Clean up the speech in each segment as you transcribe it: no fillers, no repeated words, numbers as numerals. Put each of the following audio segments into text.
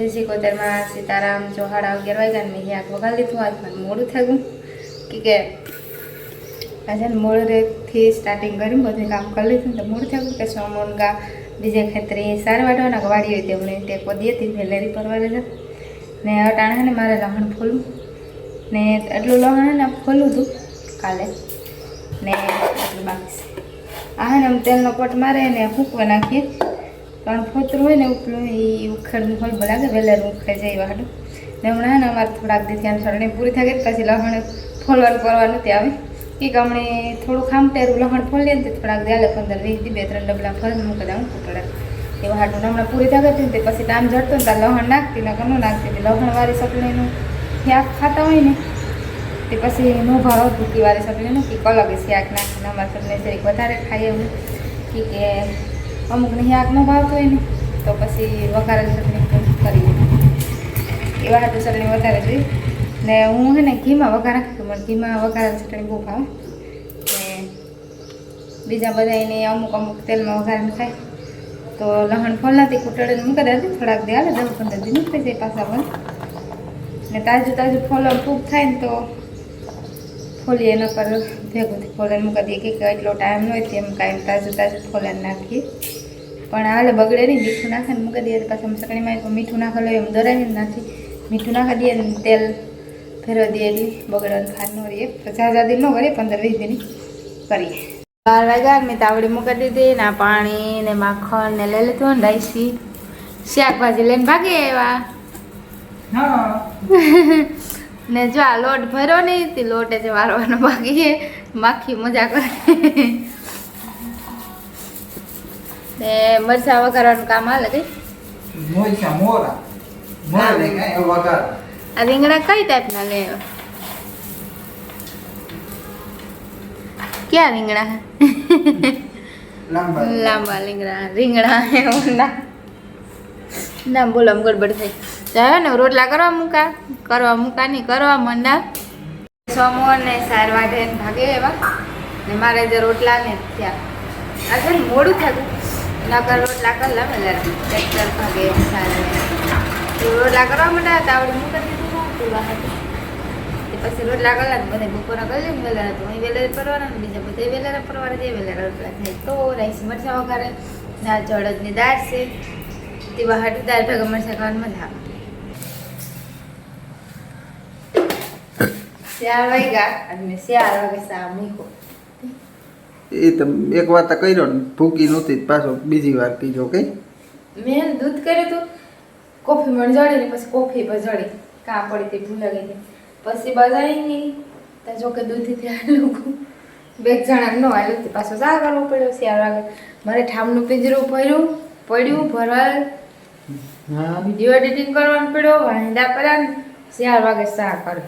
જય કોતરમાં સીતારામ જો 11:30 વાગ્યા ને મેં વગાડી લીધું. આજ મને મોડું થઈ ગયું કે આજે મોડેથી સ્ટાર્ટિંગ કરી બધું કામ કરી લીધું તો મોડું થઈ ગયું કે સોમોનગા બીજે ખેતરે સાર વાટવાના વાડી હોય તેમણે ટેકો દે હતી વેલેરી પરવા લીધા ને અટાણા ને મારે લહણ ફોલું ને એટલું લહણ ને ફોલું હતું કાલે ને એટલું બાકી આ ને તેલનો પોટ મારે ને ફૂંકવા નાખીએ. કારણ ફોતરું હોય ને ઉપલું એ ઉખેડનું હલબો લાગે વેલેર ઉખેડ જાય વાડું ને હમણાં ને અમારે થોડાક દી ત્યાં સરણી પૂરી થઈ ગઈ પછી લહણ ફોલવાનું કરવાનું તે આવે કે હમણે થોડું ખામટેરું લહણ ફોલીએ ને તે થોડાક દે 15-20 દી 2-3 ડબલા ફરીને મૂકી દઉં કૂટડા એવા હાટું હમણાં પૂરી થઈ ગઈ તે પછી ટાઈમ જડતો ને ત્યાં લહણ નાખતી ને ઘણું નાખતી લહણવાળી ચટણીનું શાક ખાતા હોય ને તે પછી નો ભાવ ભૂકીવાળી ચટણીનું કે અલગ શાક નાખીને અમારે ચટણી જરીક વધારે ખાઈએ એવું કે અમુકને શાક ન ભાવતું હોય ને તો પછી વઘારેલી ચટણી કરી એવા હાટું ચટણી વધારે જોઈએ ને હું છે ને ઘીમાં વઘાર નાખી મને ઘીમાં વઘારેલી ચટણી બહુ ભાવે ને બીજા બધા એને અમુક તેલમાં વઘારીને ખાય તો લહણ ફોલનાથી કૂટડીને મૂકી દે થોડાક દે હાલે 10-15 દી નીકળી જાય પાછા પણ ને તાજું ફોલવાનું ખૂબ થાય ને તો ફોલીએ એના પર ભેગું ફોલાઈને મૂકી દઈએ કે એટલો ટાઈમ ન હોય તેમ કાંઈ તાજું ફોલાઈને નાખીએ પણ હાલે બગડે નહીં મીઠું નાખે ને મૂકી દઈએ પાછા ચટણીમાં મીઠું નાખેલું એમ દરાવીને નાખી મીઠું નાખી દઈએ ને તેલ ફેરવી દઈએ એટલે બગડવાનું ખાંડ ન રહીએ 50 દી ન કરીએ 15-20 દીની કરીએ. 12 વાગ્યા મેં તાવડી મૂકી દીધી ને પાણી ને માખણ ને લઈ લીધું ને રાઈસી શાકભાજી લઈને ભાગી આવ્યા ને જો આ લોટ ભર્યો નહીં તે લોટ જ વારવાનો બાકી છે માખી મજા કરે ને મરચા વઘારવાનું કામ હાલે કઈ આ રીંગણા કઈ ટાઈપના લે ક્યાં રીંગણા લાંબા રીંગણા ના બોલો ગડબડ થઈ જાય ને રોટલા કરવા મૂકા નહીં કરવા મંડા સોમો ને સાર વાઢે ને ભાગે એવા ને મારે જે રોટલા ને ત્યાં આજે મોડું થયું નકર રોટલા કરલા વેલા ટ્રેક્ટર ભાગે સારે રોટલા કરવા માંડ્યા તાવડી મૂકી દીધું પીવા હતું પછી રોટલા કરલા બધા બપોરા કરી લે વેલા હતું અહીં વેલા પરવાના બીજા બધા વેલા પરવાના જે વેલા રોટલા થાય તો રાઈસ મરચાં વઘારે દાળ ચડદની દાળ છે તેવા હાટું દાળ ભેગા મરચાં ખાવાની મજા આવે. 4 વાગ્યા અને 4 વાગે સા મૂકો એ તમે એક વાર તો કર્યો ને ભૂકી નહોતી પાછો બીજી વાર પીજો કે મેં દૂધ કર્યું હતું કોફી મણ જડી ને પછી કોફી પર જડી કાં પડી તે ભૂલા ગઈ પછી બધાય નહીં તો જો કે દૂધથી લોકો 2 જણા ન આવ્યું પાછો ચા કરવો પડ્યો 4 વાગે મારે ઠામનું પિંજરું પડ્યું ભરવા વિડીયો એડિટિંગ કરવાનું પડ્યો વાંદા કર્યા 4 વાગે ચા કરે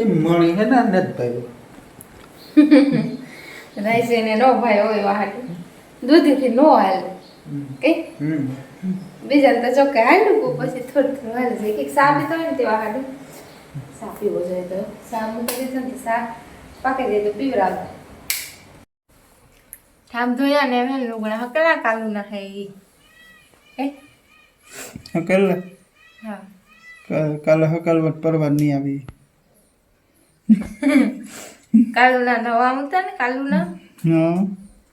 એ મળી હે ને નથી ભાઈ રાઈસ એને નો ભાઈ હોય વાહટ દૂધથી નો હાલ કે બીજા તો ચોકે હાલું પછી થોડું હાલ છે કે સા પીતો હોય ને તે વાહટ સા પીવો જોઈએ તો સા મૂકી દીધો ને સા પાકી જાય તો પીવરાવ ઠામ ધોયા ને હવે લુગડા હકલા કાલું ના ખાઈ હે હકલા હા કાલે હકલવટ પરવાર નહીં આવી કાલુના નવા મૂકતા ને કાલુના હા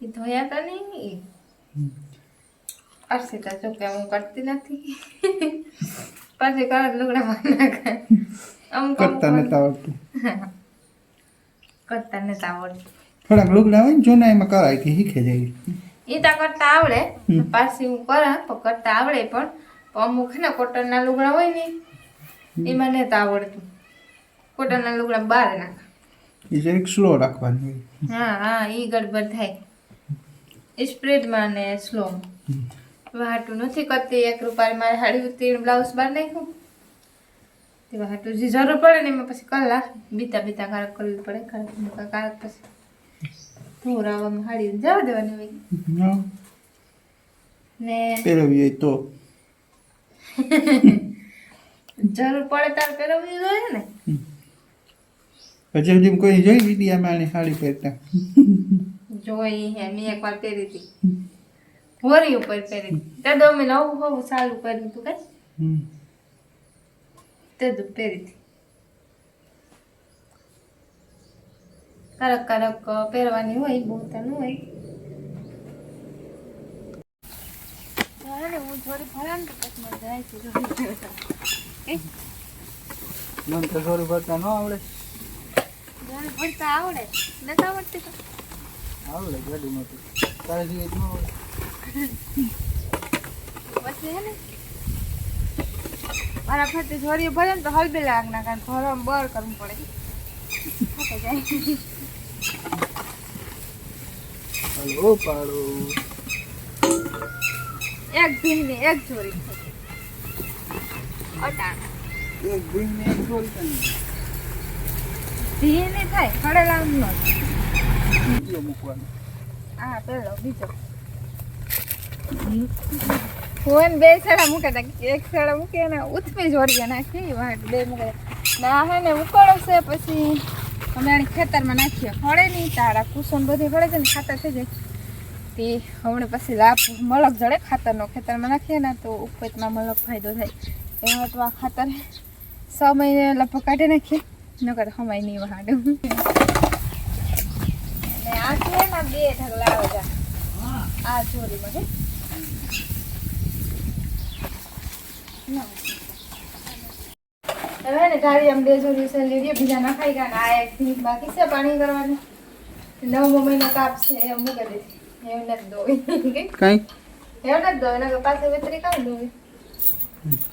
એ ધોયા તા નહીં અર્ષિતા ચોકે હું કરતી નથી પછી કર લુગડા નાખે અમુક કરતા નતા આવડતું કરતા નતા આવડતું થોડાક લુગડા હોય ને જોના એમાં કરાય કે શીખે જાય એ તો કરતા આવડે પાછી હું કરા તો કરતા આવડે પણ અમુક ને કોટનના લુગડા હોય ને એમાં નતા આવડતું કોટનના લુગડા બહાર નાખ એ જરીક સ્લો રાખવાનું હા એ ગડબડ થાય સ્પ્રેડમાં ને સ્લો વાટું નથી કરતી 1 રૂપિયા મારે સાડી ઉતરીને બ્લાઉઝ બહાર નાખ્યું તે વાટું જે જરૂર પડે ને એમાં પછી કલાક બીતા કારક કરવી પડે કારક પછી ધોરાવામાં સાડી જવા દેવાની હોય ને પહેરવી તો જરૂર પડે તાર પહેરવી જોઈએ ને પછી જેમ કોઈ જોઈ વિડીયામાં સાડી પહેરતા જોઈ હે મેં એકવાર પહેરી હતી હોરી ઉપર પહેરી ત્યાં 2 મહિના નવું ચાલુ કર્યું હતું કઈ તે દુ પહેરીથી કડક પહેરવાની હોય, બહુ તો ન હોય. હું થોડી ભરા ને પછી મને જાય છે મને તો સોરી ભરતા ન આવડે. ભરતા આવડે, નથી આવડતી તો આવડે ગાડીમાંથી તારે સિવાય ન આવડે. પછી હે ને મારા ફરતી છોરીઓ ભરે ને તો હલબી લાગ ના કારણ ભરવા બર કરવું પડે. હલો પાડો એક ભીની એક છોરી અટાણ એક ભીન ને એક સોરી કરી ભીની થાય ખડેલા નો બીજો મૂકવાનો. હા પેલો બીજો ફોન બે સેડા મૂકે એક સેડા મૂકે ને ઉથપી જોડીએ નાખી વાટ બે મૂકે ના હે ને ઉકળો છે. પછી અમે આની ખેતરમાં નાખીએ ફળે નહીં તારા કુસન બધી ફળે છે ને ખાતર થઈ જાય તે હમણાં પછી લાભ મલક જડે ખાતરનો ખેતરમાં નાખીએ ને તો ઉપેટમાં મલક ફાયદો થાય એમાં તો આ ખાતર 6 મહિને લગભગ કાઢી નાખીએ નકર હમાય નહીં વહાડું. અને આ છે ને 2 ઢગલા આવે છે આ ચોરીમાં છે હવે ને ઢાળી આમ 2 ચોરી છે લીધી બીજા નખાઈ ગયા ને આ એક થી બાકી છે પાણી કરવાનું 9મો મહિનો કાપ છે એ મૂકી દીધી. એવું નથી દોવી કઈ એવું નથી દોવી નકર પાસે વેતરી કામ દોવી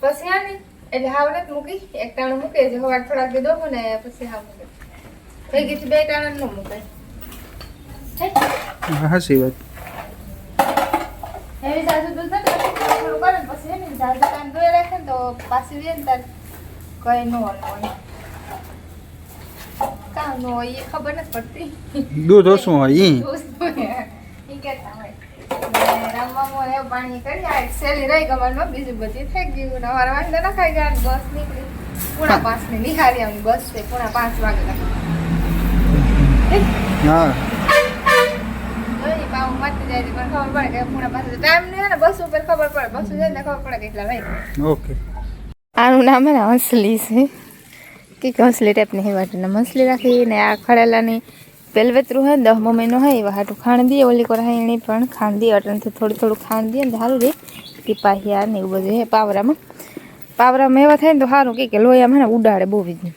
પછી આ નહીં એટલે હાવ નથી મૂકી એક ટાણું મૂકે છે હવાર થોડાક દી દોવું ને પછી હાવ મૂકે થઈ ગઈ 2 ટાણા ન મૂકાય. હાસી વાત. એવી સાસુ દૂધ નથી થોડું કરે ને પછી એની સાસુ કામ ધોઈ રાખે ને તો પાછી વે ને તાર કઈ ન હોય કામ ન હોય એ ખબર નથી પડતી. દૂધ ઓછું હોય ઈ કહેતા હોય રમવામાં એવું પાણી કરી આ સેલી રહી ગમનમાં બીજું બધી થઈ ગયું ને અમારા વાંધો ના ખાઈ ગયા બસ નીકળી 4:30 ની નિહારી આવની બસ છે 4:30 વાગે હા પાવું મારતી જાય પણ ખબર પડે કે 4:30 ટાઈમ નહીં ને બસ ઉપર ખબર પડે બસ જાય ને ખબર પડે કેટલા વાગે. ઓકે આનું નામ હે ને હંસલી છે કે હંસલી ટાઈપની હે વાટને મસલી રાખીને આ ખડેલાની પેલવેતરું હે 10મો મહિનો હોય એવા હાટું ખાણ દઈએ ઓલી કોરાણી પણ ખાણ દઈએ અટણથી થોડું ખાણ દઈએ ને સારું રહે કે પાહિયા ને એવું બધું હે પાવરામાં એવા થાય ને તો સારું કે લોહીમાં હે ને ઉડાડે બહુ બીજું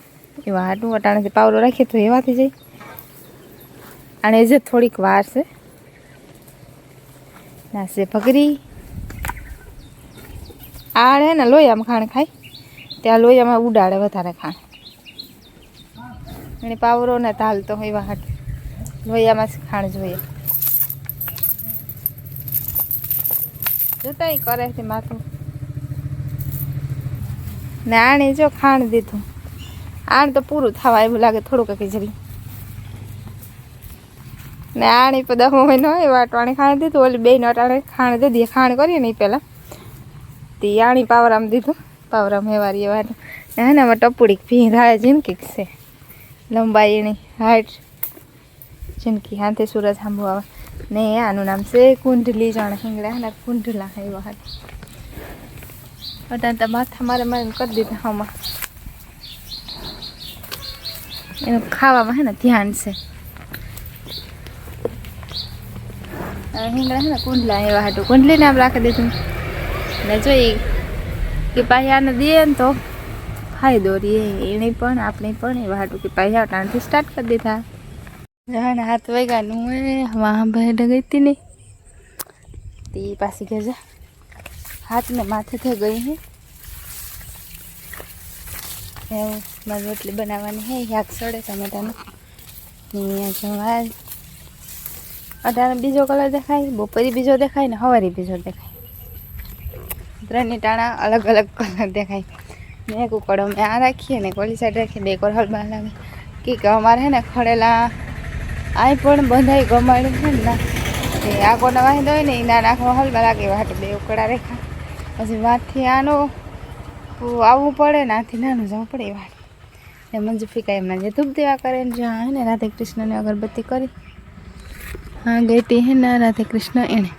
એવા હાટું અટાણેથી પાવરો રાખીએ તો એવાથી જાય. અને જે થોડીક વાર છે નાસે ભગરી આ હે ને લોહીમાં ખાણ ખાય ત્યાં લોહીમાં ઉડાડે વધારે ખાણ અને પાવરો ને તાલ તો એવા હાટું લોહીમાં ખાણ જોઈએ જોતા કરે છે માથું ને આણે જો ખાણ દીધું આણ તો પૂરું થવા એવું લાગે થોડુંક ખીચડી ને આણી તો 10મો મહિનો હોય વાટવાણી ખાણ દીધું ઓલી 2 અટાણે ખાણ દે દઈએ ખાણ કરીએ ને પહેલાં તે આણી પાવરામાં દીધું પાવરામાં હેવારી વાત ને હે ને એમાં ટપુડી ભીંધાય જિંદગી છે લંબાઈ એની હાઈટ જિંદગી હાથે સુરત સાંભુ આવે ને આનું નામ છે કુંડલી જાણે હિંગડા ને કુંડલા એવા હાથ અટાણ તો માથા મારે કરી દીધા આમાં એનું ખાવામાં હે ને ધ્યાન છે હિંગડા હે ને કુંડલા એવા હાટું કુંડલી નામ રાખી દીધું ને જોઈ કે પાયાને દઈએ ને તો ફાયદો રહીએ એને પણ આપણે પણ એવા હાટું કે પાયા અટાણથી સ્ટાર્ટ કરી દીધા. જાણે હાથ વાગ્યાનું વાહ બહેડ ગઈ હતી ને તે પાછી ગયા હાથને માથે થઈ ગઈ હે એવું મારી રોટલી બનાવવાની હે શાક સડે ટમેટાનું ને જવા અઢારે બીજો કલર દેખાય બપોરી બીજો દેખાય ને સવારે બીજો દેખાય 3 ટાણા અલગ અલગ કલર દેખાય ને એક ઉકળો મેં આ રાખીએ ને કોલી સાઈડ રાખીએ 2 કોર હલબા લાગે કે અમારે હે ને ખડેલા આ પણ બંધાઈ ગમાડ્યું છે ને ના એ આ કોના વાંધો હોય ને એ ના નાખવા હલવા લાગે વાટ 2 ઉકળા રેખા પછી વાંથી આનો આવવું પડે ને આથી નાનું જવું પડે એ વાટ ને મંજુ ફીકા એમના જે ધૂપ દેવા કરે ને જ્યાં હે ને રાધે કૃષ્ણને અગરબત્તી કરી હા ગઈટી હે ને રાધે કૃષ્ણ એને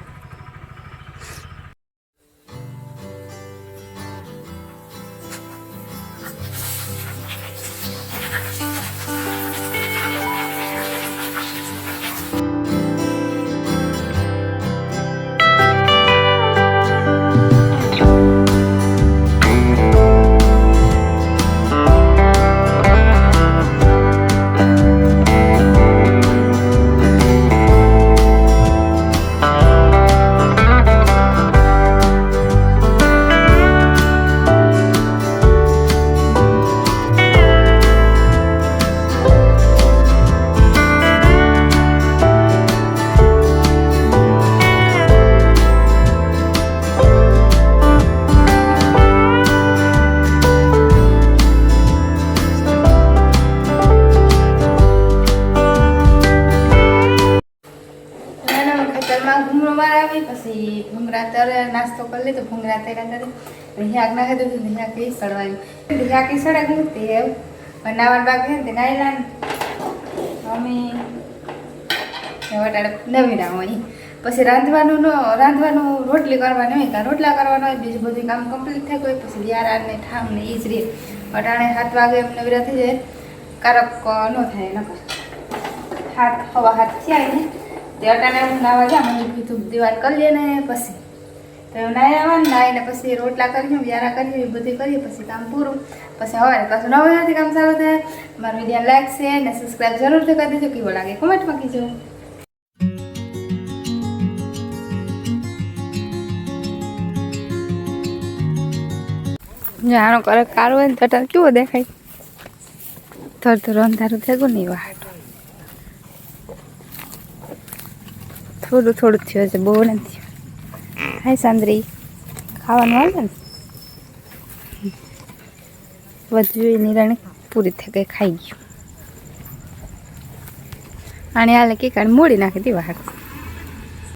ભૂંગળો મારે આવી પછી ભૂંગળા તરે નાસ્તો કરી લીધો ભૂંગળા તૈયાર કરી હિયાક નાખી દીધું હિયાક એ સડવાયું હિયાક એ સડે ગયું તે નાવા બાકી તે નાયલા મમ્મી વટાડે નવી ના હોય પછી રાંધવાનું રોટલી કરવાની હોય કાં રોટલા કરવાના હોય બીજું બધું કામ કમ્પ્લીટ થઈ ગયું પછી વ્યારાને ઠામને એ જ રીત વટાણે 7 વાગે એમ નવીરા થઈ જાય કારક ન થાય નકર 7:15 થયા ને તે અટાણે હું નાવા જા મને કીધું દિવાળ કરી લે ને પછી તો નાહી આવવાનું નાહીને પછી રોટલા કરીએ વ્યારા કરીએ એ બધું કરીએ પછી કામ પૂરું પછી હવે પાછું 9 વાગ્યાથી કામ ચાલુ થાય મારું વિડીયો લાઈક છે ને સબસ્ક્રાઈબ જરૂરથી કરી દેજો કેવો લાગે કોમેન્ટમાં કીજો જાણો કરે કાળું હોય ને તટાર કેવો દેખાય થોડું અંધારું થઈ ગયું ને વાટ થોડું થયું છે બહુ નથી હાય સાંદરી ખાવાનું આવે ને વધુ નિરાણી પૂરી થઈ ગઈ ખાઈ ગયું અને હાલે કે કાઢ મોડી નાખી હતી વાટ